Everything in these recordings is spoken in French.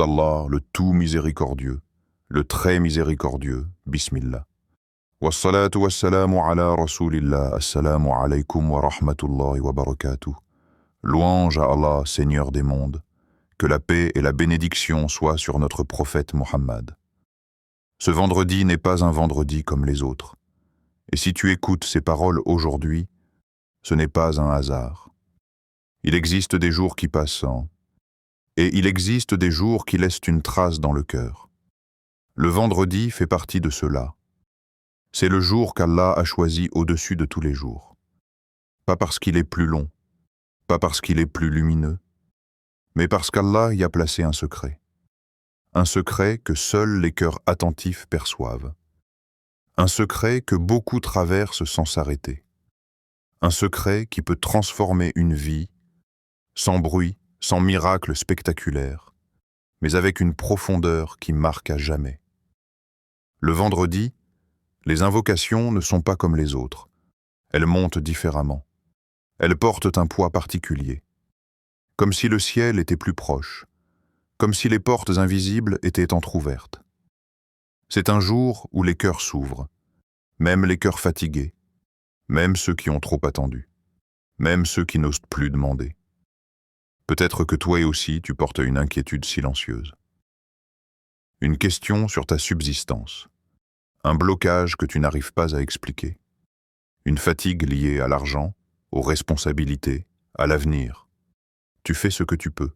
d'Allah, le tout miséricordieux, le très miséricordieux, Bismillah. Wassalatu wassalamu ala rasulillah, assalamu alaykum wa rahmatullahi wa barakatuh. Louange à Allah, Seigneur des mondes, que la paix et la bénédiction soient sur notre prophète Mohammed. Ce vendredi n'est pas un vendredi comme les autres. Et si tu écoutes ces paroles aujourd'hui, ce n'est pas un hasard. Il existe des jours qui passent sans, et il existe des jours qui laissent une trace dans le cœur. Le vendredi fait partie de cela. C'est le jour qu'Allah a choisi au-dessus de tous les jours. Pas parce qu'il est plus long, pas parce qu'il est plus lumineux, mais parce qu'Allah y a placé un secret. Un secret que seuls les cœurs attentifs perçoivent. Un secret que beaucoup traversent sans s'arrêter. Un secret qui peut transformer une vie, sans bruit, sans miracle spectaculaire, mais avec une profondeur qui marque à jamais. Le vendredi, les invocations ne sont pas comme les autres. Elles montent différemment. Elles portent un poids particulier. Comme si le ciel était plus proche. Comme si les portes invisibles étaient entr'ouvertes. C'est un jour où les cœurs s'ouvrent, même les cœurs fatigués, même ceux qui ont trop attendu, même ceux qui n'osent plus demander. Peut-être que toi aussi tu portes une inquiétude silencieuse. Une question sur ta subsistance. Un blocage que tu n'arrives pas à expliquer. Une fatigue liée à l'argent, aux responsabilités, à l'avenir. Tu fais ce que tu peux.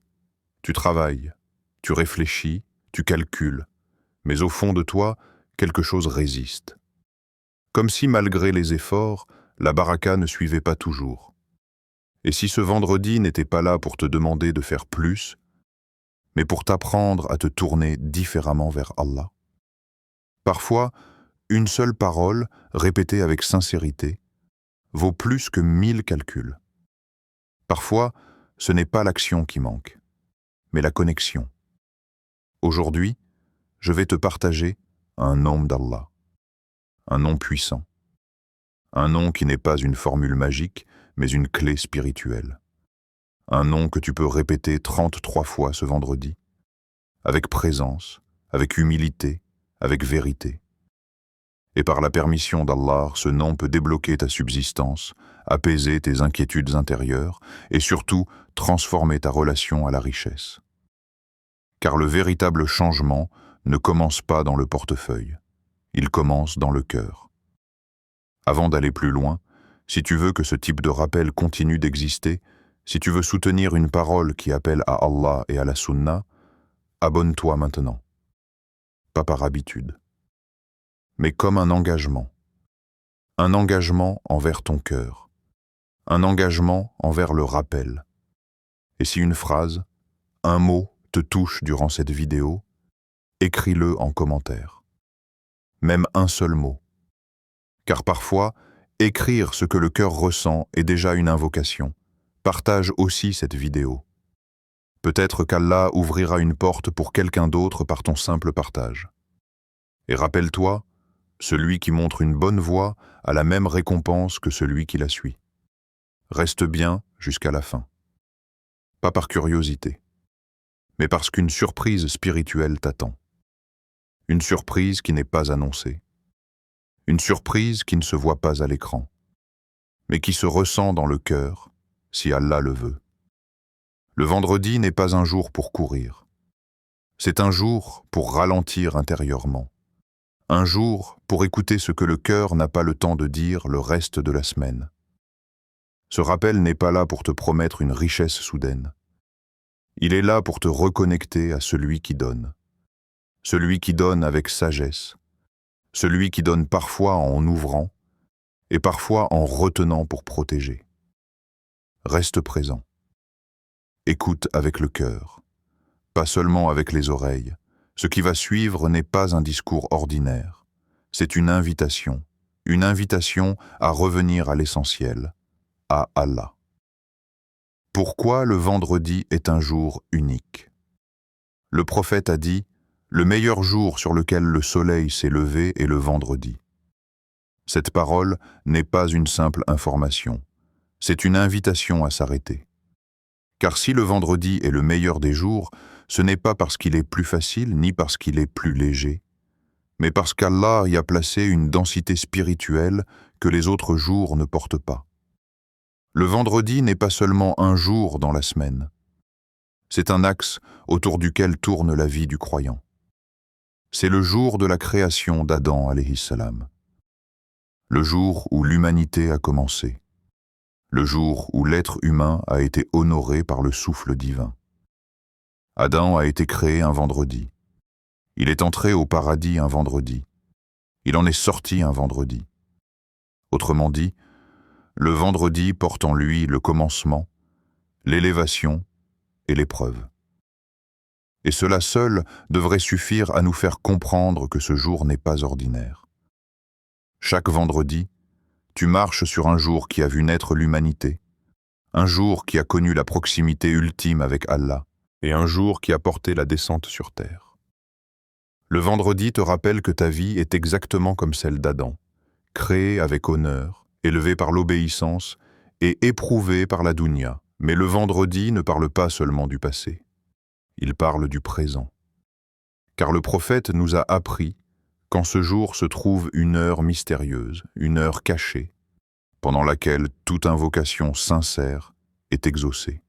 Tu travailles, tu réfléchis, tu calcules. Mais au fond de toi, quelque chose résiste. Comme si malgré les efforts, la baraka ne suivait pas toujours. Et si ce vendredi n'était pas là pour te demander de faire plus, mais pour t'apprendre à te tourner différemment vers Allah? Parfois, une seule parole, répétée avec sincérité, vaut plus que 1000 calculs. Parfois, ce n'est pas l'action qui manque, mais la connexion. Aujourd'hui, je vais te partager un nom d'Allah, un nom puissant, un nom qui n'est pas une formule magique, mais une clé spirituelle. Un nom que tu peux répéter 33 fois ce vendredi, avec présence, avec humilité, avec vérité. Et par la permission d'Allah, ce nom peut débloquer ta subsistance, apaiser tes inquiétudes intérieures et surtout transformer ta relation à la richesse. Car le véritable changement ne commence pas dans le portefeuille, il commence dans le cœur. Avant d'aller plus loin, si tu veux que ce type de rappel continue d'exister, si tu veux soutenir une parole qui appelle à Allah et à la Sunna, abonne-toi maintenant. Pas par habitude, mais comme un engagement. Un engagement envers ton cœur. Un engagement envers le rappel. Et si une phrase, un mot te touche durant cette vidéo, écris-le en commentaire. Même un seul mot. Car parfois, écrire ce que le cœur ressent est déjà une invocation. Partage aussi cette vidéo. Peut-être qu'Allah ouvrira une porte pour quelqu'un d'autre par ton simple partage. Et rappelle-toi, celui qui montre une bonne voie a la même récompense que celui qui la suit. Reste bien jusqu'à la fin. Pas par curiosité, mais parce qu'une surprise spirituelle t'attend. Une surprise qui n'est pas annoncée. Une surprise qui ne se voit pas à l'écran, mais qui se ressent dans le cœur, si Allah le veut. Le vendredi n'est pas un jour pour courir. C'est un jour pour ralentir intérieurement. Un jour pour écouter ce que le cœur n'a pas le temps de dire le reste de la semaine. Ce rappel n'est pas là pour te promettre une richesse soudaine. Il est là pour te reconnecter à celui qui donne. Celui qui donne avec sagesse. Celui qui donne parfois en ouvrant et parfois en retenant pour protéger. Reste présent. Écoute avec le cœur, pas seulement avec les oreilles. Ce qui va suivre n'est pas un discours ordinaire. C'est une invitation à revenir à l'essentiel, à Allah. Pourquoi le vendredi est un jour unique? Le prophète a dit: le meilleur jour sur lequel le soleil s'est levé est le vendredi. Cette parole n'est pas une simple information, c'est une invitation à s'arrêter. Car si le vendredi est le meilleur des jours, ce n'est pas parce qu'il est plus facile ni parce qu'il est plus léger, mais parce qu'Allah y a placé une densité spirituelle que les autres jours ne portent pas. Le vendredi n'est pas seulement un jour dans la semaine. C'est un axe autour duquel tourne la vie du croyant. C'est le jour de la création d'Adam alayhi salam. Le jour où l'humanité a commencé. Le jour où l'être humain a été honoré par le souffle divin. Adam a été créé un vendredi. Il est entré au paradis un vendredi. Il en est sorti un vendredi. Autrement dit, le vendredi porte en lui le commencement, l'élévation et l'épreuve. Et cela seul devrait suffire à nous faire comprendre que ce jour n'est pas ordinaire. Chaque vendredi, tu marches sur un jour qui a vu naître l'humanité, un jour qui a connu la proximité ultime avec Allah, et un jour qui a porté la descente sur terre. Le vendredi te rappelle que ta vie est exactement comme celle d'Adam, créée avec honneur, élevée par l'obéissance et éprouvée par la dunya. Mais le vendredi ne parle pas seulement du passé, il parle du présent. Car le prophète nous a appris qu'en ce jour se trouve une heure mystérieuse, une heure cachée, pendant laquelle toute invocation sincère est exaucée.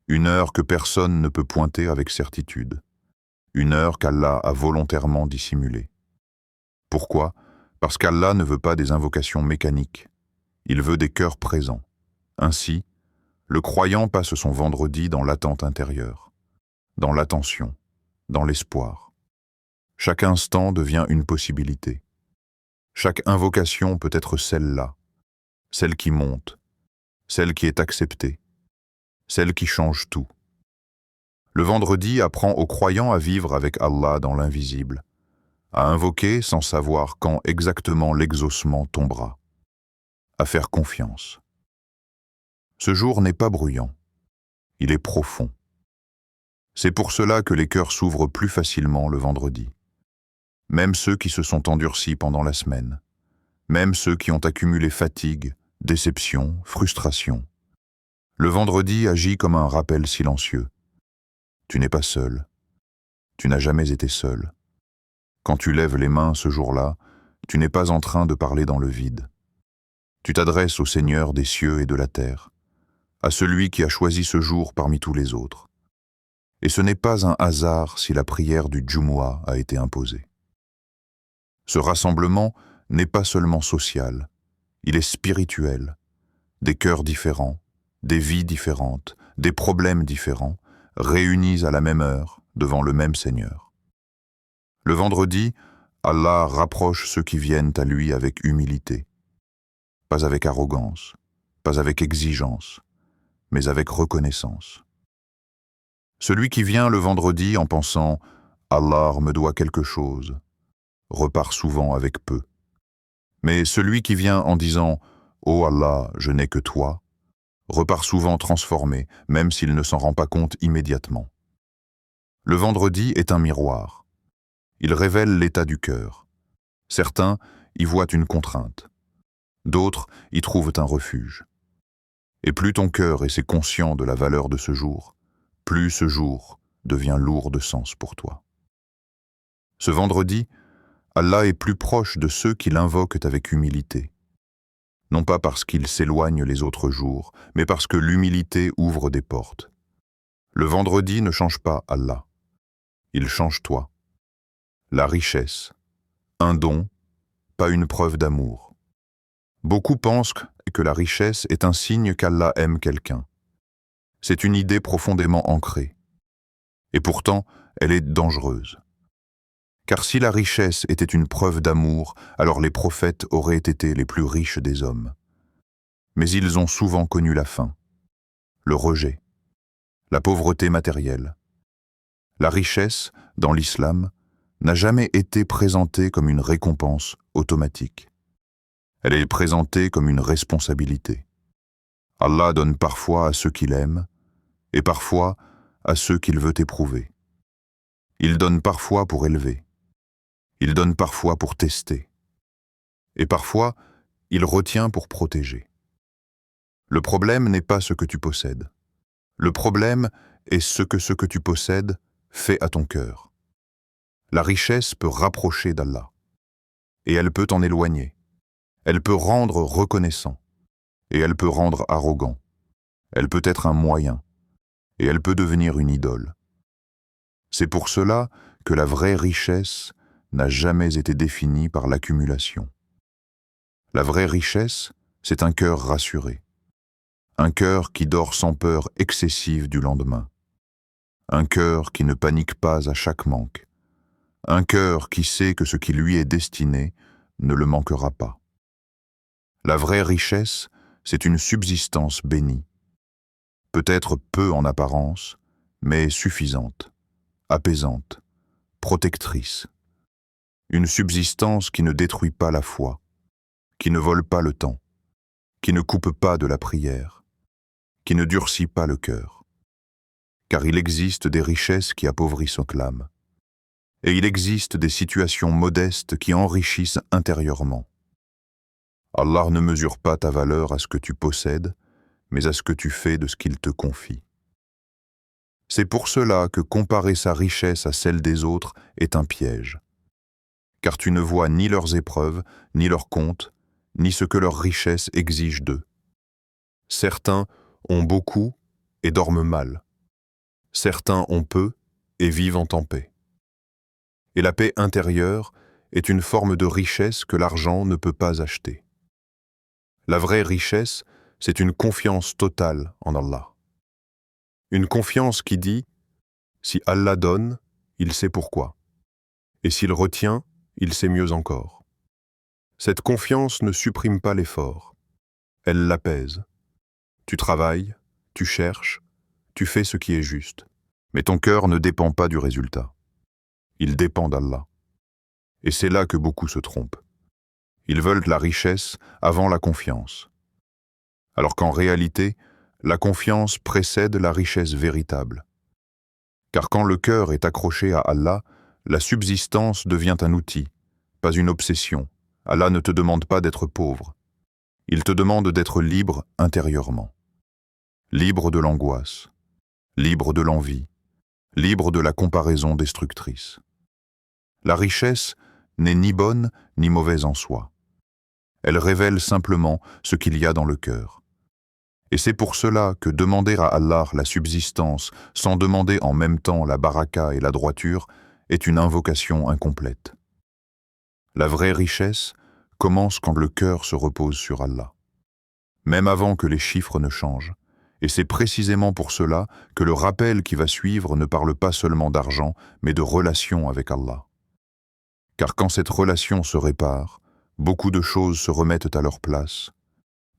Une heure que personne ne peut pointer avec certitude. Une heure qu'Allah a volontairement dissimulée. Pourquoi? Parce qu'Allah ne veut pas des invocations mécaniques. Il veut des cœurs présents. Ainsi, le croyant passe son vendredi dans l'attente intérieure, dans l'attention, dans l'espoir. Chaque instant devient une possibilité. Chaque invocation peut être celle-là, celle qui monte, celle qui est acceptée, celle qui change tout. Le vendredi apprend aux croyants à vivre avec Allah dans l'invisible, à invoquer sans savoir quand exactement l'exaucement tombera, à faire confiance. Ce jour n'est pas bruyant, il est profond. C'est pour cela que les cœurs s'ouvrent plus facilement le vendredi. Même ceux qui se sont endurcis pendant la semaine, même ceux qui ont accumulé fatigue, déception, frustration. Le vendredi agit comme un rappel silencieux. Tu n'es pas seul. Tu n'as jamais été seul. Quand tu lèves les mains ce jour-là, tu n'es pas en train de parler dans le vide. Tu t'adresses au Seigneur des cieux et de la terre, à celui qui a choisi ce jour parmi tous les autres. Et ce n'est pas un hasard si la prière du Jumu'ah a été imposée. Ce rassemblement n'est pas seulement social, il est spirituel. Des cœurs différents, des vies différentes, des problèmes différents, réunis à la même heure devant le même Seigneur. Le vendredi, Allah rapproche ceux qui viennent à lui avec humilité, pas avec arrogance, pas avec exigence, mais avec reconnaissance. Celui qui vient le vendredi en pensant « Allah me doit quelque chose », repart souvent avec peu. Mais celui qui vient en disant « Oh Allah, je n'ai que toi », repart souvent transformé, même s'il ne s'en rend pas compte immédiatement. Le vendredi est un miroir. Il révèle l'état du cœur. Certains y voient une contrainte. D'autres y trouvent un refuge. Et plus ton cœur est conscient de la valeur de ce jour, plus ce jour devient lourd de sens pour toi. Ce vendredi, Allah est plus proche de ceux qui l'invoquent avec humilité. Non pas parce qu'il s'éloigne les autres jours, mais parce que l'humilité ouvre des portes. Le vendredi ne change pas Allah. Il change toi. La richesse, un don, pas une preuve d'amour. Beaucoup pensent que la richesse est un signe qu'Allah aime quelqu'un. C'est une idée profondément ancrée. Et pourtant, elle est dangereuse. Car si la richesse était une preuve d'amour, alors les prophètes auraient été les plus riches des hommes. Mais ils ont souvent connu la faim, le rejet, la pauvreté matérielle. La richesse, dans l'islam, n'a jamais été présentée comme une récompense automatique. Elle est présentée comme une responsabilité. Allah donne parfois à ceux qu'il aime, et parfois à ceux qu'il veut éprouver. Il donne parfois pour élever. Il donne parfois pour tester. Et parfois, il retient pour protéger. Le problème n'est pas ce que tu possèdes. Le problème est ce que tu possèdes fait à ton cœur. La richesse peut rapprocher d'Allah, et elle peut t'en éloigner. Elle peut rendre reconnaissant, et elle peut rendre arrogant. Elle peut être un moyen, et elle peut devenir une idole. C'est pour cela que la vraie richesse n'a jamais été définie par l'accumulation. La vraie richesse, c'est un cœur rassuré, un cœur qui dort sans peur excessive du lendemain, un cœur qui ne panique pas à chaque manque, un cœur qui sait que ce qui lui est destiné ne le manquera pas. La vraie richesse, c'est une subsistance bénie, peut-être peu en apparence, mais suffisante, apaisante, protectrice. Une subsistance qui ne détruit pas la foi, qui ne vole pas le temps, qui ne coupe pas de la prière, qui ne durcit pas le cœur. Car il existe des richesses qui appauvrissent l'âme, et il existe des situations modestes qui enrichissent intérieurement. Allah ne mesure pas ta valeur à ce que tu possèdes, mais à ce que tu fais de ce qu'il te confie. C'est pour cela que comparer sa richesse à celle des autres est un piège, car tu ne vois ni leurs épreuves, ni leurs comptes, ni ce que leur richesse exige d'eux. Certains ont beaucoup et dorment mal. Certains ont peu et vivent en paix. Et la paix intérieure est une forme de richesse que l'argent ne peut pas acheter. La vraie richesse, c'est une confiance totale en Allah. Une confiance qui dit « Si Allah donne, il sait pourquoi. Et s'il retient, il sait mieux encore. » Cette confiance ne supprime pas l'effort. Elle l'apaise. Tu travailles, tu cherches, tu fais ce qui est juste. Mais ton cœur ne dépend pas du résultat. Il dépend d'Allah. Et c'est là que beaucoup se trompent. Ils veulent la richesse avant la confiance. Alors qu'en réalité, la confiance précède la richesse véritable. Car quand le cœur est accroché à Allah, la subsistance devient un outil, pas une obsession. Allah ne te demande pas d'être pauvre. Il te demande d'être libre intérieurement. Libre de l'angoisse, libre de l'envie, libre de la comparaison destructrice. La richesse n'est ni bonne ni mauvaise en soi. Elle révèle simplement ce qu'il y a dans le cœur. Et c'est pour cela que demander à Allah la subsistance sans demander en même temps la baraka et la droiture est une invocation incomplète. La vraie richesse commence quand le cœur se repose sur Allah, même avant que les chiffres ne changent. Et c'est précisément pour cela que le rappel qui va suivre ne parle pas seulement d'argent, mais de relation avec Allah. Car quand cette relation se répare, beaucoup de choses se remettent à leur place,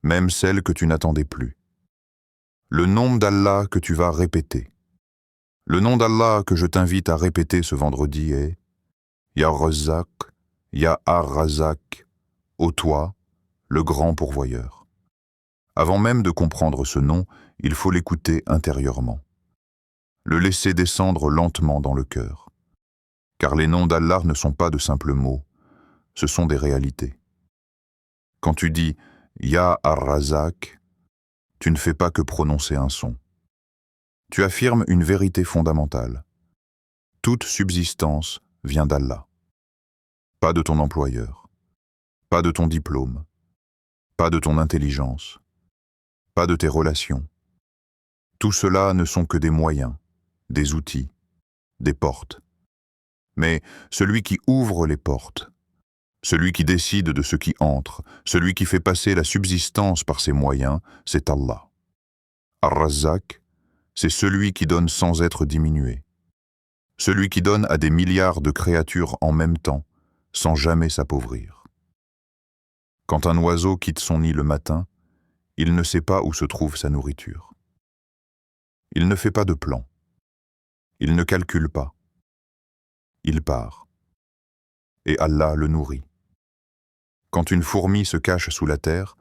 même celles que tu n'attendais plus. Le nom d'Allah que tu vas répéter. Le nom d'Allah que je t'invite à répéter ce vendredi est Ya Razzaq, Ya Ar-Razzaq, ô toi, le grand pourvoyeur. Avant même de comprendre ce nom, il faut l'écouter intérieurement. Le laisser descendre lentement dans le cœur. Car les noms d'Allah ne sont pas de simples mots, ce sont des réalités. Quand tu dis « Ya Ar-Razzaq », tu ne fais pas que prononcer un son. Tu affirmes une vérité fondamentale. Toute subsistance vient d'Allah. Pas de ton employeur, pas de ton diplôme, pas de ton intelligence, pas de tes relations. Tout cela ne sont que des moyens, des outils, des portes. Mais celui qui ouvre les portes, celui qui décide de ce qui entre, celui qui fait passer la subsistance par ses moyens, c'est Allah. Ar-Razzaq, c'est celui qui donne sans être diminué. Celui qui donne à des milliards de créatures en même temps, sans jamais s'appauvrir. Quand un oiseau quitte son nid le matin, il ne sait pas où se trouve sa nourriture. Il ne fait pas de plan. Il ne calcule pas. Il part. Et Allah le nourrit. Quand une fourmi se cache sous la terre,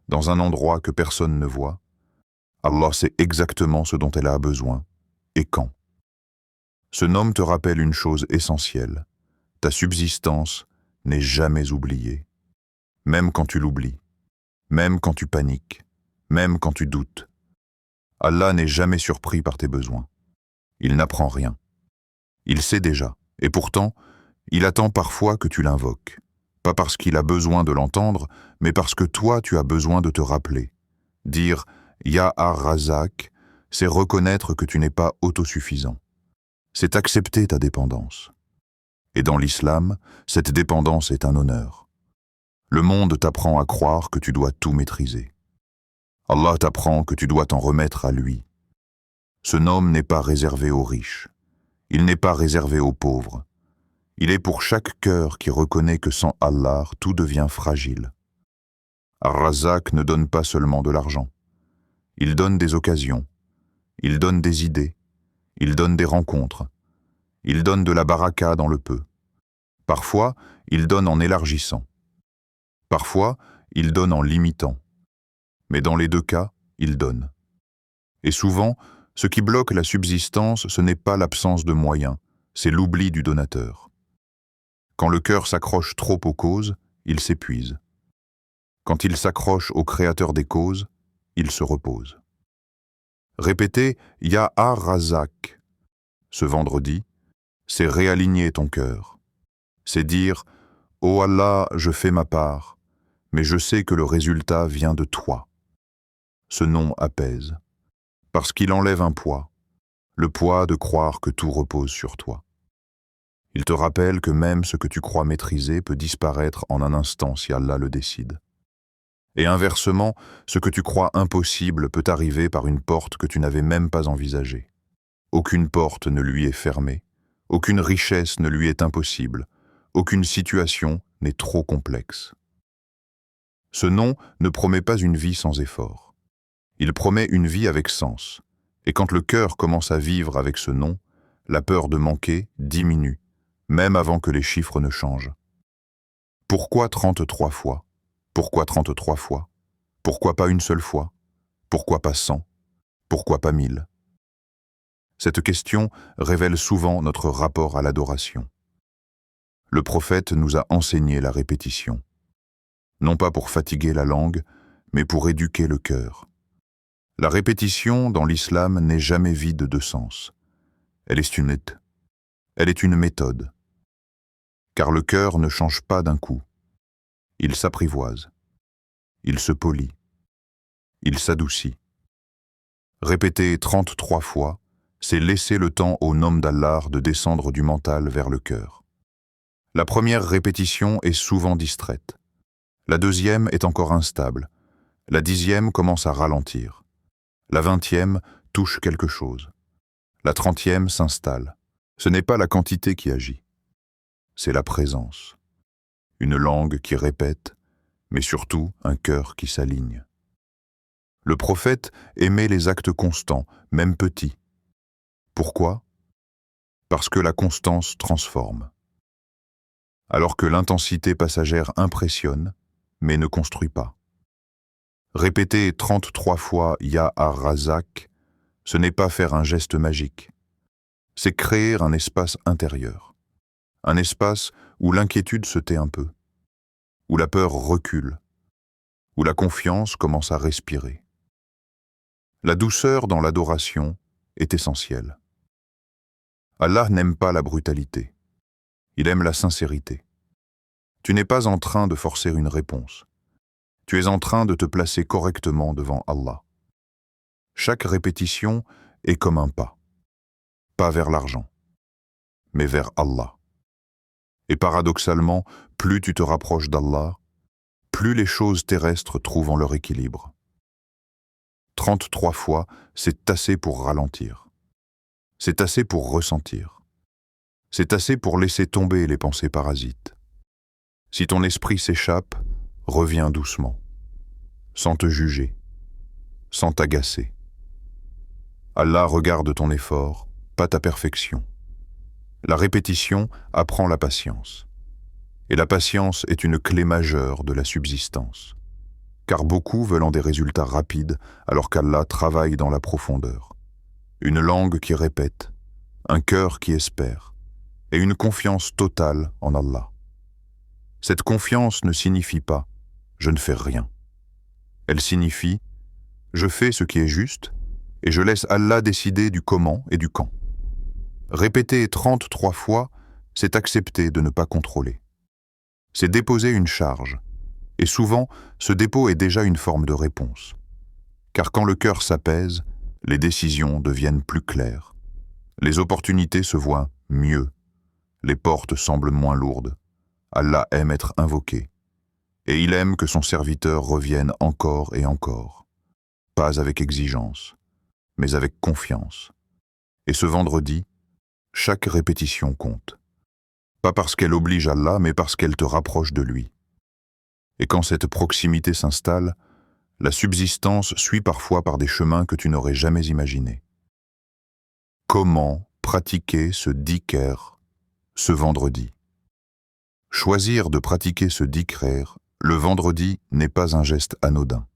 dans un endroit que personne ne voit, Allah sait exactement ce dont elle a besoin et quand. Ce nom te rappelle une chose essentielle. Ta subsistance n'est jamais oubliée. Même quand tu l'oublies, même quand tu paniques, même quand tu doutes. Allah n'est jamais surpris par tes besoins. Il n'apprend rien. Il sait déjà, et pourtant, il attend parfois que tu l'invoques. Pas parce qu'il a besoin de l'entendre, mais parce que toi tu as besoin de te rappeler. Dire « Ya Ar-Razak », c'est reconnaître que tu n'es pas autosuffisant. C'est accepter ta dépendance. Et dans l'islam, cette dépendance est un honneur. Le monde t'apprend à croire que tu dois tout maîtriser. Allah t'apprend que tu dois t'en remettre à lui. Ce nom n'est pas réservé aux riches. Il n'est pas réservé aux pauvres. Il est pour chaque cœur qui reconnaît que sans Allah, tout devient fragile. Ar-Razak ne donne pas seulement de l'argent. Il donne des occasions. Il donne des idées. Il donne des rencontres. Il donne de la baraka dans le peu. Parfois, il donne en élargissant. Parfois, il donne en limitant. Mais dans les deux cas, il donne. Et souvent, ce qui bloque la subsistance, ce n'est pas l'absence de moyens, c'est l'oubli du donateur. Quand le cœur s'accroche trop aux causes, il s'épuise. Quand il s'accroche au créateur des causes, il se repose. Répéter « Ya Ar-Razak » ce vendredi, c'est réaligner ton cœur. C'est dire « Oh Allah, je fais ma part, mais je sais que le résultat vient de toi. » Ce nom apaise, parce qu'il enlève un poids, le poids de croire que tout repose sur toi. Il te rappelle que même ce que tu crois maîtriser peut disparaître en un instant si Allah le décide. Et inversement, ce que tu crois impossible peut arriver par une porte que tu n'avais même pas envisagée. Aucune porte ne lui est fermée, aucune richesse ne lui est impossible, aucune situation n'est trop complexe. Ce nom ne promet pas une vie sans effort. Il promet une vie avec sens. Et quand le cœur commence à vivre avec ce nom, la peur de manquer diminue, même avant que les chiffres ne changent. Pourquoi 33 fois? Pourquoi 33 fois? Pourquoi pas une seule fois? Pourquoi pas 100? Pourquoi pas 1000? Cette question révèle souvent notre rapport à l'adoration. Le prophète nous a enseigné la répétition, non pas pour fatiguer la langue, mais pour éduquer le cœur. La répétition dans l'islam n'est jamais vide de sens. Elle est une méthode. Car le cœur ne change pas d'un coup. Il s'apprivoise. Il se polit. Il s'adoucit. Répéter 33 fois, c'est laisser le temps au nom d'Allah de descendre du mental vers le cœur. La première répétition est souvent distraite. La deuxième est encore instable. La 10e commence à ralentir. La 20e touche quelque chose. La 30e s'installe. Ce n'est pas la quantité qui agit. C'est la présence. Une langue qui répète, mais surtout un cœur qui s'aligne. Le prophète aimait les actes constants, même petits. Pourquoi? Parce que la constance transforme. Alors que l'intensité passagère impressionne, mais ne construit pas. Répéter 33 fois « Ya Ar-Razak », ce n'est pas faire un geste magique. C'est créer un espace intérieur. Un espace où l'inquiétude se tait un peu, où la peur recule, où la confiance commence à respirer. La douceur dans l'adoration est essentielle. Allah n'aime pas la brutalité. Il aime la sincérité. Tu n'es pas en train de forcer une réponse. Tu es en train de te placer correctement devant Allah. Chaque répétition est comme un pas. Pas vers l'argent, mais vers Allah. Et paradoxalement, plus tu te rapproches d'Allah, plus les choses terrestres trouvent leur équilibre. 33 fois, c'est assez pour ralentir. C'est assez pour ressentir. C'est assez pour laisser tomber les pensées parasites. Si ton esprit s'échappe, reviens doucement, sans te juger, sans t'agacer. Allah regarde ton effort, pas ta perfection. La répétition apprend la patience. Et la patience est une clé majeure de la subsistance. Car beaucoup veulent en des résultats rapides alors qu'Allah travaille dans la profondeur. Une langue qui répète, un cœur qui espère, et une confiance totale en Allah. Cette confiance ne signifie pas « je ne fais rien ». Elle signifie « je fais ce qui est juste et je laisse Allah décider du comment et du quand. Répéter 33 fois, c'est accepter de ne pas contrôler. C'est déposer une charge, et souvent, ce dépôt est déjà une forme de réponse. Car quand le cœur s'apaise, les décisions deviennent plus claires. Les opportunités se voient mieux. Les portes semblent moins lourdes. Allah aime être invoqué. Et il aime que son serviteur revienne encore et encore. Pas avec exigence, mais avec confiance. Et ce vendredi, chaque répétition compte. Pas parce qu'elle oblige Allah, mais parce qu'elle te rapproche de lui. Et quand cette proximité s'installe, la subsistance suit parfois par des chemins que tu n'aurais jamais imaginés. Comment pratiquer ce dhikr ce vendredi? Choisir de pratiquer ce dhikr le vendredi n'est pas un geste anodin.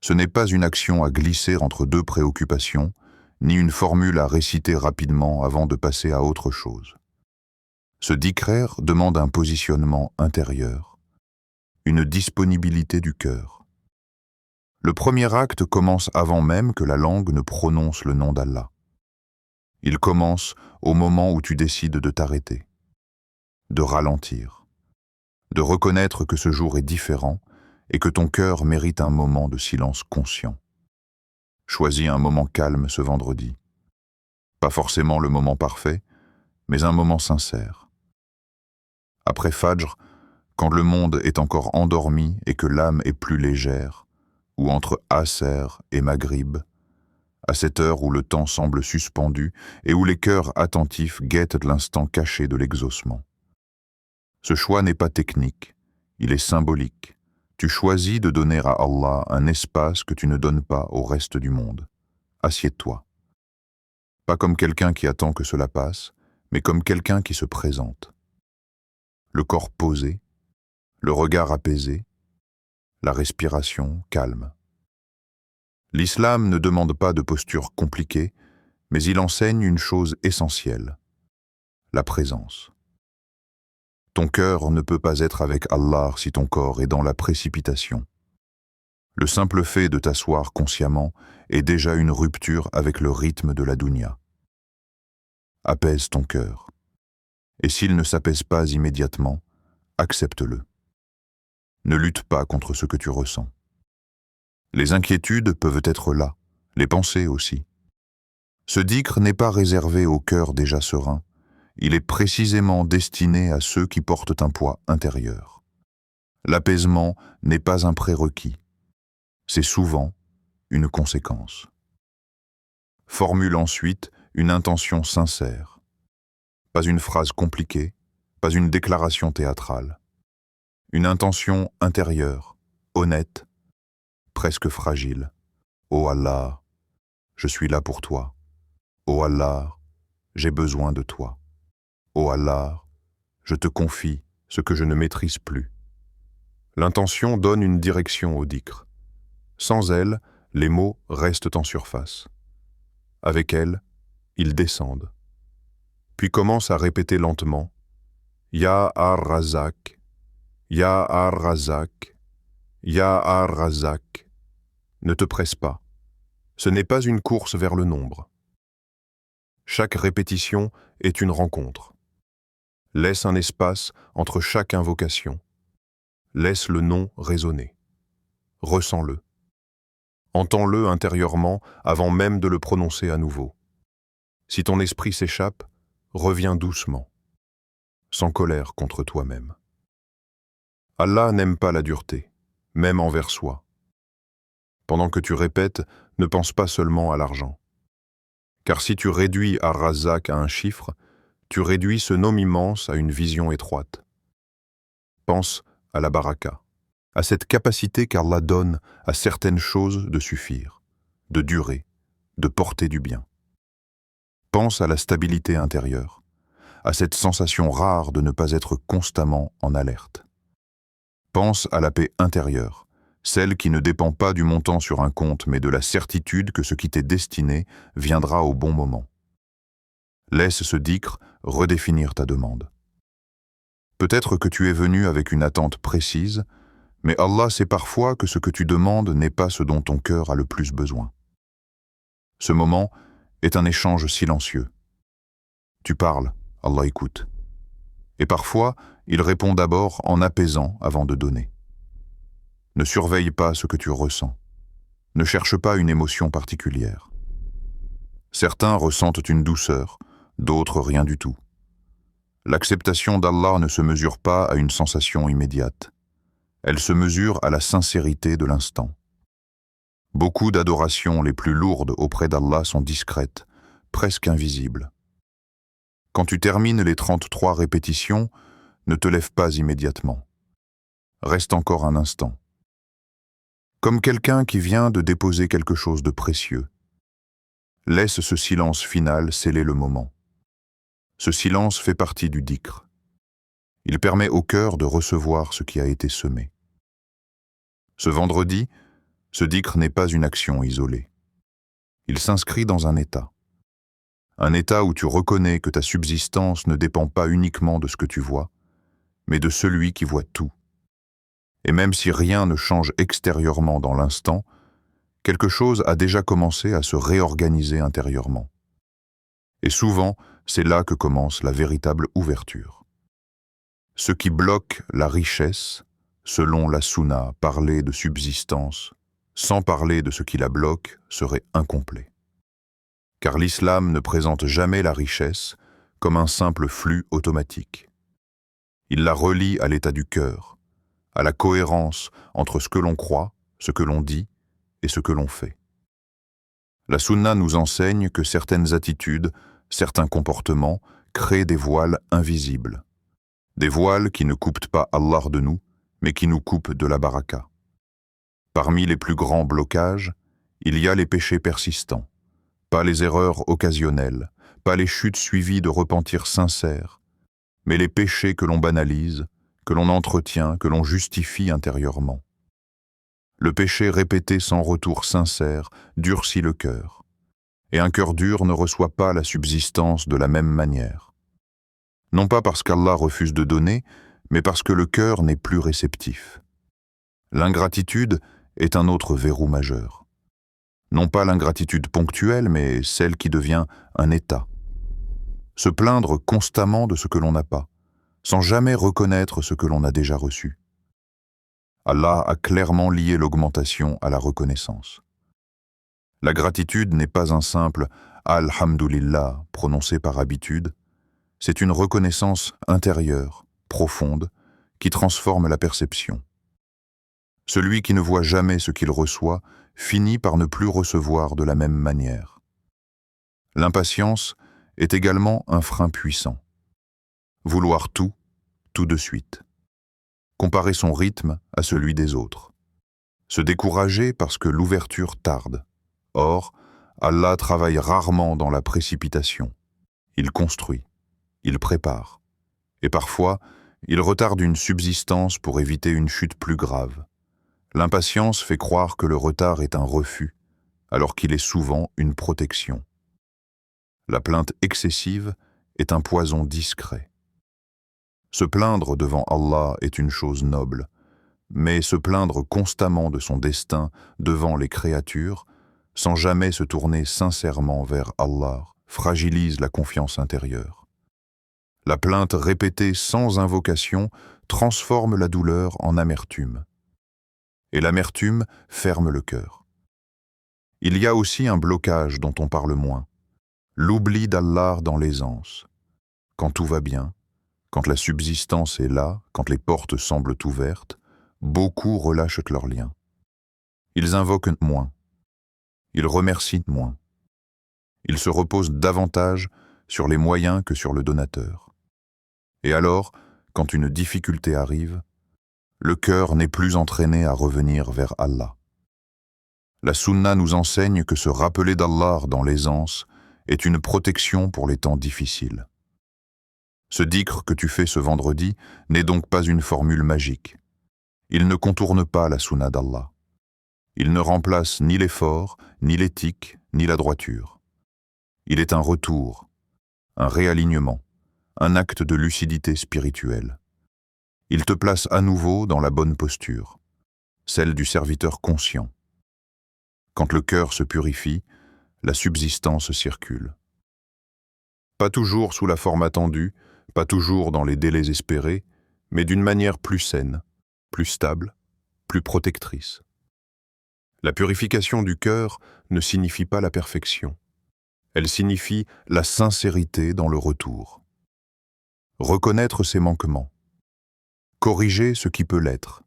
Ce n'est pas une action à glisser entre deux préoccupations, ni une formule à réciter rapidement avant de passer à autre chose. Ce dhikr demande un positionnement intérieur, une disponibilité du cœur. Le premier acte commence avant même que la langue ne prononce le nom d'Allah. Il commence au moment où tu décides de t'arrêter, de ralentir, de reconnaître que ce jour est différent et que ton cœur mérite un moment de silence conscient. Choisis un moment calme ce vendredi. Pas forcément le moment parfait, mais un moment sincère. Après Fajr, quand le monde est encore endormi et que l'âme est plus légère, ou entre Asr et Maghrib, à cette heure où le temps semble suspendu et où les cœurs attentifs guettent l'instant caché de l'exaucement. Ce choix n'est pas technique, il est symbolique. Tu choisis de donner à Allah un espace que tu ne donnes pas au reste du monde. Assieds-toi. Pas comme quelqu'un qui attend que cela passe, mais comme quelqu'un qui se présente. Le corps posé, le regard apaisé, la respiration calme. L'islam ne demande pas de posture compliquée, mais il enseigne une chose essentielle, la présence. Ton cœur ne peut pas être avec Allah si ton corps est dans la précipitation. Le simple fait de t'asseoir consciemment est déjà une rupture avec le rythme de la dunya. Apaise ton cœur. Et s'il ne s'apaise pas immédiatement, accepte-le. Ne lutte pas contre ce que tu ressens. Les inquiétudes peuvent être là, les pensées aussi. Ce dhikr n'est pas réservé au cœur déjà serein, il est précisément destiné à ceux qui portent un poids intérieur. L'apaisement n'est pas un prérequis, c'est souvent une conséquence. Formule ensuite une intention sincère. Pas une phrase compliquée, pas une déclaration théâtrale. Une intention intérieure, honnête, presque fragile. Ô Allah, je suis là pour toi. Ô Allah, j'ai besoin de toi. Ô Allah, je te confie ce que je ne maîtrise plus. L'intention donne une direction au dhikr. Sans elle, les mots restent en surface. Avec elle, ils descendent. Puis commence à répéter lentement « Ya Ar-Razak, Ya Ar-Razak, Ya Ar-Razak ». Ne te presse pas. Ce n'est pas une course vers le nombre. Chaque répétition est une rencontre. Laisse un espace entre chaque invocation. Laisse le nom résonner. Ressens-le. Entends-le intérieurement avant même de le prononcer à nouveau. Si ton esprit s'échappe, reviens doucement, sans colère contre toi-même. Allah n'aime pas la dureté, même envers soi. Pendant que tu répètes, ne pense pas seulement à l'argent. Car si tu réduis Ar-Razak à un chiffre, tu réduis ce nom immense à une vision étroite. Pense à la baraka, à cette capacité qu'Allah donne à certaines choses de suffire, de durer, de porter du bien. Pense à la stabilité intérieure, à cette sensation rare de ne pas être constamment en alerte. Pense à la paix intérieure, celle qui ne dépend pas du montant sur un compte, mais de la certitude que ce qui t'est destiné viendra au bon moment. Laisse ce dhikr redéfinir ta demande. Peut-être que tu es venu avec une attente précise, mais Allah sait parfois que ce que tu demandes n'est pas ce dont ton cœur a le plus besoin. Ce moment est un échange silencieux. Tu parles, Allah écoute. Et parfois, il répond d'abord en apaisant avant de donner. Ne surveille pas ce que tu ressens. Ne cherche pas une émotion particulière. Certains ressentent une douceur, d'autres rien du tout. L'acceptation d'Allah ne se mesure pas à une sensation immédiate. Elle se mesure à la sincérité de l'instant. Beaucoup d'adorations les plus lourdes auprès d'Allah sont discrètes, presque invisibles. Quand tu termines les 33 répétitions, ne te lève pas immédiatement. Reste encore un instant. Comme quelqu'un qui vient de déposer quelque chose de précieux. Laisse ce silence final sceller le moment. Ce silence fait partie du dhikr. Il permet au cœur de recevoir ce qui a été semé. Ce vendredi, ce dhikr n'est pas une action isolée. Il s'inscrit dans un état. Un état où tu reconnais que ta subsistance ne dépend pas uniquement de ce que tu vois, mais de celui qui voit tout. Et même si rien ne change extérieurement dans l'instant, quelque chose a déjà commencé à se réorganiser intérieurement. Et souvent, c'est là que commence la véritable ouverture. Ce qui bloque la richesse, selon la sunna, parler de subsistance, sans parler de ce qui la bloque, serait incomplet. Car l'islam ne présente jamais la richesse comme un simple flux automatique. Il la relie à l'état du cœur, à la cohérence entre ce que l'on croit, ce que l'on dit et ce que l'on fait. La sunna nous enseigne que certaines attitudes, certains comportements créent des voiles invisibles. Des voiles qui ne coupent pas Allah de nous, mais qui nous coupent de la baraka. Parmi les plus grands blocages, il y a les péchés persistants, pas les erreurs occasionnelles, pas les chutes suivies de repentirs sincères, mais les péchés que l'on banalise, que l'on entretient, que l'on justifie intérieurement. Le péché répété sans retour sincère durcit le cœur, et un cœur dur ne reçoit pas la subsistance de la même manière. Non pas parce qu'Allah refuse de donner, mais parce que le cœur n'est plus réceptif. L'ingratitude est un autre verrou majeur. Non pas l'ingratitude ponctuelle, mais celle qui devient un état. Se plaindre constamment de ce que l'on n'a pas, sans jamais reconnaître ce que l'on a déjà reçu. Allah a clairement lié l'augmentation à la reconnaissance. La gratitude n'est pas un simple « Alhamdulillah » prononcé par habitude, c'est une reconnaissance intérieure, profonde, qui transforme la perception. Celui qui ne voit jamais ce qu'il reçoit finit par ne plus recevoir de la même manière. L'impatience est également un frein puissant. Vouloir tout de suite. Comparer son rythme à celui des autres. Se décourager parce que l'ouverture tarde. Or, Allah travaille rarement dans la précipitation. Il construit, il prépare. Et parfois, il retarde une subsistance pour éviter une chute plus grave. L'impatience fait croire que le retard est un refus, alors qu'il est souvent une protection. La plainte excessive est un poison discret. Se plaindre devant Allah est une chose noble, mais se plaindre constamment de son destin devant les créatures, sans jamais se tourner sincèrement vers Allah, fragilise la confiance intérieure. La plainte répétée sans invocation transforme la douleur en amertume. Et l'amertume ferme le cœur. Il y a aussi un blocage dont on parle moins, l'oubli d'Allah dans l'aisance. Quand tout va bien, quand la subsistance est là, quand les portes semblent ouvertes, beaucoup relâchent leurs liens. Ils invoquent moins. Ils remercient moins. Ils se reposent davantage sur les moyens que sur le donateur. Et alors, quand une difficulté arrive, le cœur n'est plus entraîné à revenir vers Allah. La sunna nous enseigne que se rappeler d'Allah dans l'aisance est une protection pour les temps difficiles. Ce dhikr que tu fais ce vendredi n'est donc pas une formule magique. Il ne contourne pas la sunna d'Allah. Il ne remplace ni l'effort, ni l'éthique, ni la droiture. Il est un retour, un réalignement, un acte de lucidité spirituelle. Il te place à nouveau dans la bonne posture, celle du serviteur conscient. Quand le cœur se purifie, la subsistance circule. Pas toujours sous la forme attendue, pas toujours dans les délais espérés, mais d'une manière plus saine, plus stable, plus protectrice. La purification du cœur ne signifie pas la perfection. Elle signifie la sincérité dans le retour. Reconnaître ses manquements. Corriger ce qui peut l'être.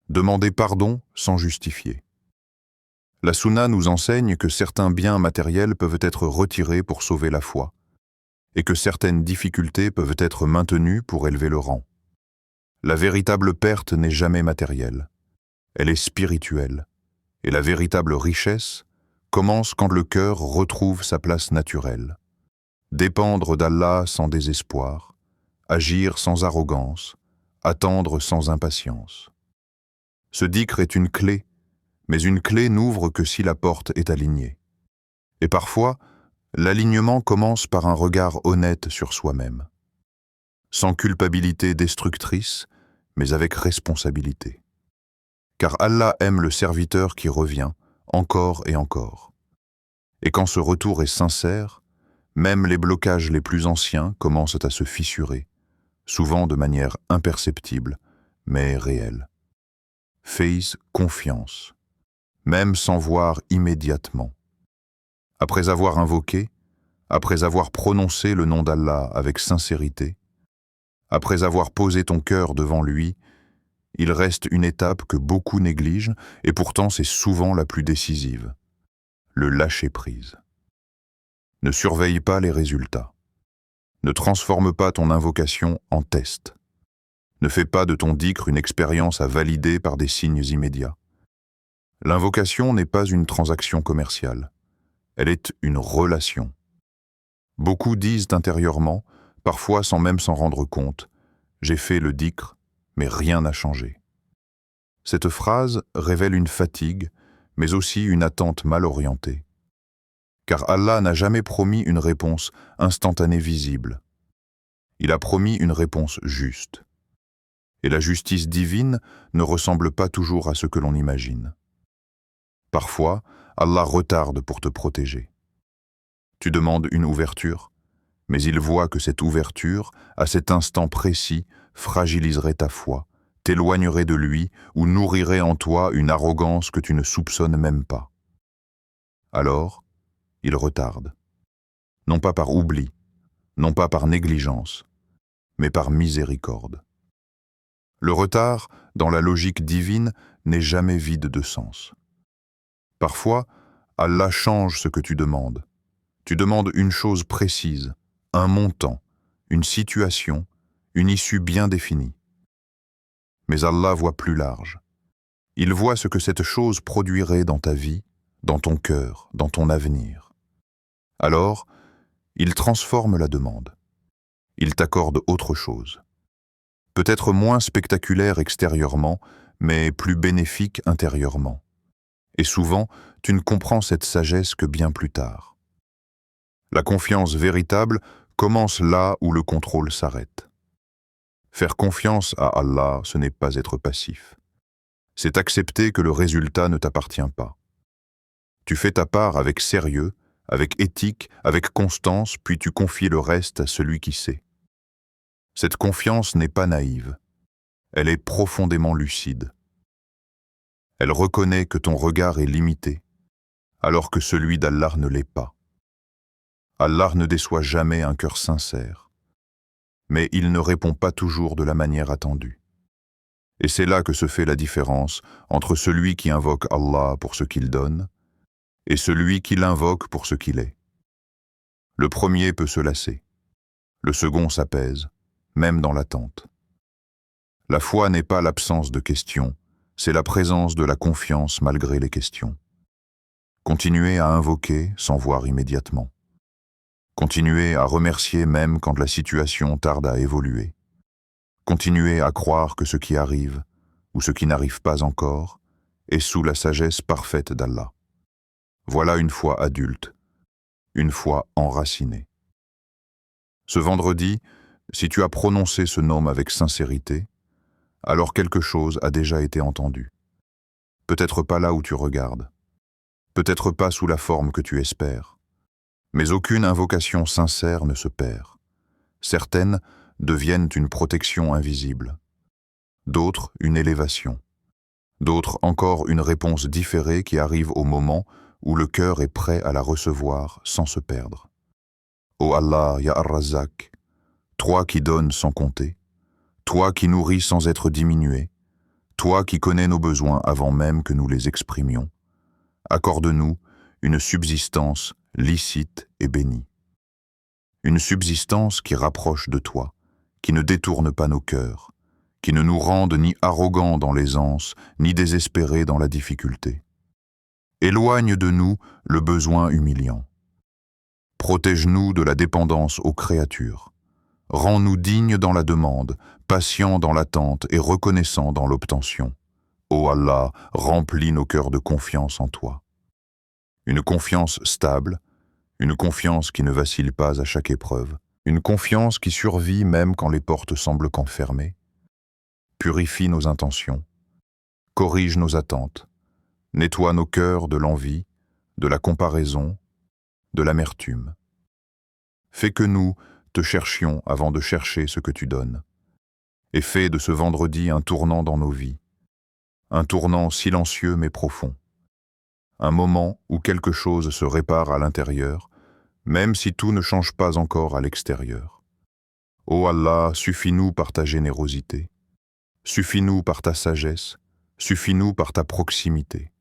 Demander pardon sans justifier. La Sunna nous enseigne que certains biens matériels peuvent être retirés pour sauver la foi, et que certaines difficultés peuvent être maintenues pour élever le rang. La véritable perte n'est jamais matérielle, elle est spirituelle, et la véritable richesse commence quand le cœur retrouve sa place naturelle. Dépendre d'Allah sans désespoir, agir sans arrogance, attendre sans impatience. Ce dhikr est une clé, mais une clé n'ouvre que si la porte est alignée. Et parfois, l'alignement commence par un regard honnête sur soi-même, sans culpabilité destructrice, mais avec responsabilité. Car Allah aime le serviteur qui revient, encore et encore. Et quand ce retour est sincère, même les blocages les plus anciens commencent à se fissurer, souvent de manière imperceptible, mais réelle. Fais confiance, même sans voir immédiatement. Après avoir invoqué, après avoir prononcé le nom d'Allah avec sincérité, après avoir posé ton cœur devant lui, il reste une étape que beaucoup négligent et pourtant c'est souvent la plus décisive, le lâcher-prise. Ne surveille pas les résultats. Ne transforme pas ton invocation en test. Ne fais pas de ton dhikr une expérience à valider par des signes immédiats. L'invocation n'est pas une transaction commerciale. Elle est une relation. Beaucoup disent intérieurement, parfois sans même s'en rendre compte, « J'ai fait le dhikr, mais rien n'a changé ». Cette phrase révèle une fatigue, mais aussi une attente mal orientée. Car Allah n'a jamais promis une réponse instantanée visible. Il a promis une réponse juste. Et la justice divine ne ressemble pas toujours à ce que l'on imagine. Parfois, Allah retarde pour te protéger. Tu demandes une ouverture, mais il voit que cette ouverture, à cet instant précis, fragiliserait ta foi, t'éloignerait de lui ou nourrirait en toi une arrogance que tu ne soupçonnes même pas. Alors, il retarde. Non pas par oubli, non pas par négligence, mais par miséricorde. Le retard, dans la logique divine, n'est jamais vide de sens. Parfois, Allah change ce que tu demandes. Tu demandes une chose précise, un montant, une situation, une issue bien définie. Mais Allah voit plus large. Il voit ce que cette chose produirait dans ta vie, dans ton cœur, dans ton avenir. Alors, il transforme la demande. Il t'accorde autre chose. Peut-être moins spectaculaire extérieurement, mais plus bénéfique intérieurement. Et souvent, tu ne comprends cette sagesse que bien plus tard. La confiance véritable commence là où le contrôle s'arrête. Faire confiance à Allah, ce n'est pas être passif. C'est accepter que le résultat ne t'appartient pas. Tu fais ta part avec sérieux, avec éthique, avec constance, puis tu confies le reste à celui qui sait. Cette confiance n'est pas naïve. Elle est profondément lucide. Elle reconnaît que ton regard est limité, alors que celui d'Allah ne l'est pas. Allah ne déçoit jamais un cœur sincère, mais il ne répond pas toujours de la manière attendue. Et c'est là que se fait la différence entre celui qui invoque Allah pour ce qu'il donne et celui qui l'invoque pour ce qu'il est. Le premier peut se lasser, le second s'apaise, même dans l'attente. La foi n'est pas l'absence de questions, c'est la présence de la confiance malgré les questions. Continuez à invoquer sans voir immédiatement. Continuez à remercier même quand la situation tarde à évoluer. Continuez à croire que ce qui arrive, ou ce qui n'arrive pas encore, est sous la sagesse parfaite d'Allah. Voilà une foi adulte, une foi enracinée. Ce vendredi, si tu as prononcé ce nom avec sincérité, alors quelque chose a déjà été entendu. Peut-être pas là où tu regardes. peut-être pas sous la forme que tu espères. Mais aucune invocation sincère ne se perd. Certaines deviennent une protection invisible, d'autres une élévation, d'autres encore une réponse différée qui arrive au moment où le cœur est prêt à la recevoir sans se perdre. Ô Allah, Ya Ar-Razzaq, toi qui donnes sans compter, toi qui nourris sans être diminué, toi qui connais nos besoins avant même que nous les exprimions, accorde-nous une subsistance licite et bénie. Une subsistance qui rapproche de toi, qui ne détourne pas nos cœurs, qui ne nous rende ni arrogants dans l'aisance, ni désespérés dans la difficulté. Éloigne de nous le besoin humiliant. Protège-nous de la dépendance aux créatures. Rends-nous dignes dans la demande, patients dans l'attente et reconnaissants dans l'obtention. Ô Allah, remplis nos cœurs de confiance en toi. Une confiance stable, une confiance qui ne vacille pas à chaque épreuve, une confiance qui survit même quand les portes semblent qu'enfermées. Purifie nos intentions, corrige nos attentes, nettoie nos cœurs de l'envie, de la comparaison, de l'amertume. Fais que nous te cherchions avant de chercher ce que tu donnes, et fais de ce vendredi un tournant dans nos vies, un tournant silencieux mais profond, un moment où quelque chose se répare à l'intérieur, même si tout ne change pas encore à l'extérieur. Ô Allah, suffis-nous par ta générosité, suffis-nous par ta sagesse, suffis-nous par ta proximité,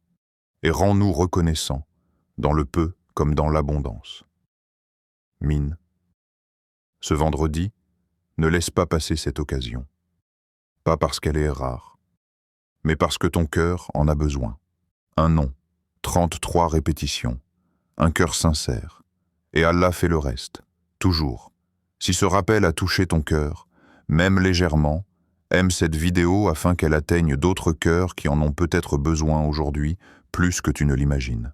et rends-nous reconnaissants, dans le peu comme dans l'abondance. Mine. Ce vendredi, ne laisse pas passer cette occasion, pas parce qu'elle est rare, mais parce que ton cœur en a besoin. Un nom, 33 répétitions, un cœur sincère, et Allah fait le reste, toujours. Si ce rappel a touché ton cœur, même légèrement, aime cette vidéo afin qu'elle atteigne d'autres cœurs qui en ont peut-être besoin aujourd'hui plus que tu ne l'imagines.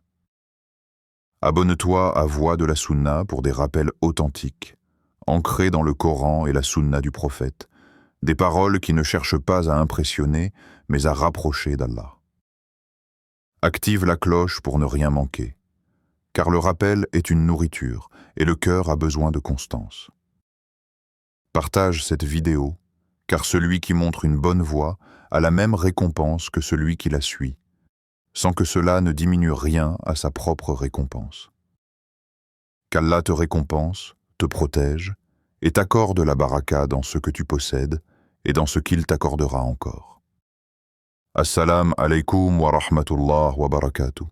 Abonne-toi à Voix de la Sunna pour des rappels authentiques, ancrés dans le Coran et la Sunna du prophète, des paroles qui ne cherchent pas à impressionner, mais à rapprocher d'Allah. Active la cloche pour ne rien manquer, car le rappel est une nourriture et le cœur a besoin de constance. Partage cette vidéo, car celui qui montre une bonne voie a la même récompense que celui qui la suit, sans que cela ne diminue rien à sa propre récompense. Qu'Allah te récompense, te protège et t'accorde la baraka dans ce que tu possèdes et dans ce qu'il t'accordera encore. Assalamu alaikum wa rahmatullah wa barakatuh.